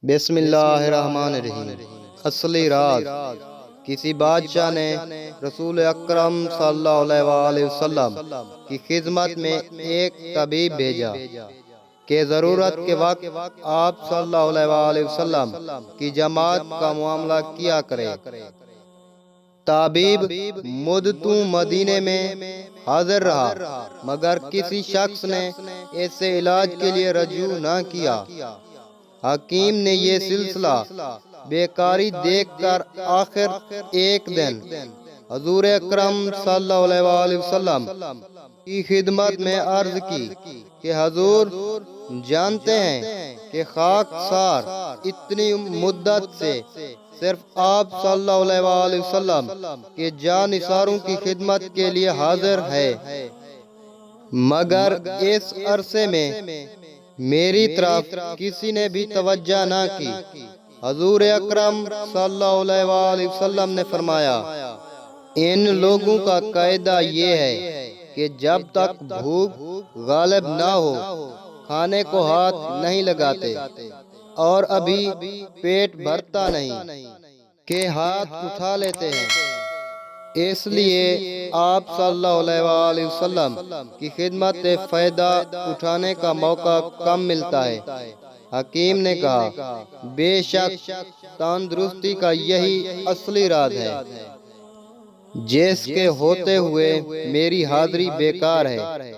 بسم اللہ الرحمن الرحیم۔ اصلی راز: کسی بادشاہ نے رسول اکرم صلی اللہ علیہ وآلہ وسلم کی خدمت میں ایک طبیب بھیجا کہ ضرورت کے وقت آپ صلی اللہ علیہ وآلہ وسلم کی جماعت کا معاملہ کیا کرے۔ طبیب مدتوں مدینے میں حاضر رہا، مگر کسی شخص نے ایسے علاج کے لیے رجوع نہ کیا۔ حکیم نے یہ سلسلہ بیکاری دیکھ کر آخر ایک دن حضور اکرم صلی اللہ علیہ وآلہ وسلم کی خدمت میں عرض کی کہ حضور جانتے ہیں کہ خاکسار اتنی مدت سے صرف آپ صلی اللہ علیہ وآلہ وسلم کے جانثاروں کی خدمت کے لیے حاضر ہے، مگر اس عرصے میں میری طرف کسی نے بھی توجہ نہ کی۔ حضور اکرم صلی اللہ علیہ وآلہ وسلم نے فرمایا، ان لوگوں کا قاعدہ یہ ہے کہ جب تک بھوک غالب نہ ہو کھانے کو ہاتھ نہیں لگاتے، اور ابھی پیٹ بھرتا نہیں کہ ہاتھ اٹھا لیتے ہیں۔ اس لیے آپ صلی اللہ علیہ وآلہ وسلم کی خدمت سے فائدہ اٹھانے کا موقع کم ملتا ہے۔ حکیم نے کہا، بے شک تندرستی کا یہی اصلی راز ہے، جس کے ہوتے ہوئے میری حاضری بیکار ہے۔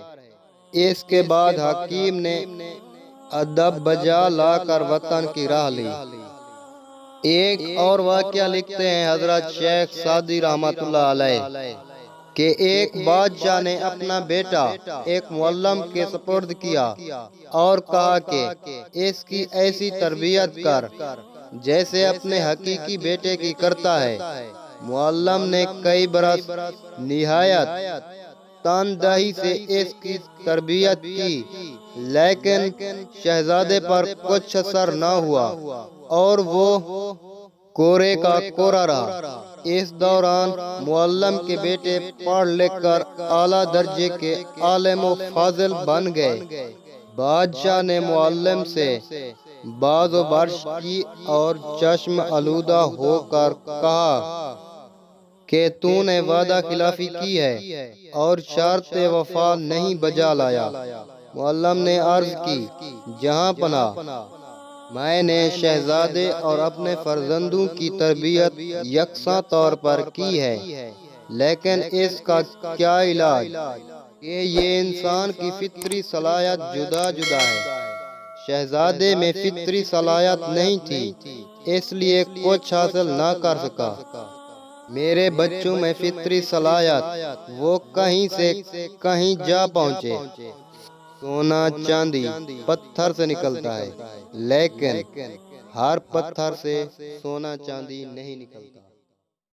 اس کے بعد حکیم نے ادب بجا لا کر وطن کی راہ لی۔ ایک اور واقعہ لکھتے ہیں حضرت شیخ سعدی رحمۃ اللہ علیہ کہ ایک بادشاہ نے اپنا بیٹا ایک معلم کے سپرد کیا اور کہا کہ اس کی ایسی تربیت کر جیسے اپنے حقیقی بیٹے کی کرتا ہے۔ معلم نے کئی برس نہایت تندہی سے اس کی تربیت کی، لیکن شہزادے پر کچھ اثر نہ ہوا اور وہ کورے کا کورا رہا۔ اس دوران معلم کے بیٹے پڑھ لکھ کر اعلیٰ درجے کے عالم و فاضل بن گئے۔ بادشاہ نے معلم سے باز و برش کی اور چشم آلودہ ہو کر کہا کہ تو نے وعدہ خلافی کی ہے اور شرط وفا نہیں بجا لایا۔ معلم نے عرض کی، جہاں پناہ، میں نے شہزادے اور اپنے فرزندوں کی تربیت یکساں طور پر کی ہے، لیکن اس کا کیا علاج کہ یہ انسان کی فطری صلاحیت جدا جدا ہے۔ شہزادے میں فطری صلاحیت نہیں تھی، اس لیے کچھ حاصل نہ کر سکا۔ میرے بچوں میں فطری صلاحیت، وہ کہیں سے کہیں جا پہنچے۔ سونا چاندی پتھر سے نکلتا ہے، لیکن ہر پتھر سے سونا چاندی نہیں نکلتا۔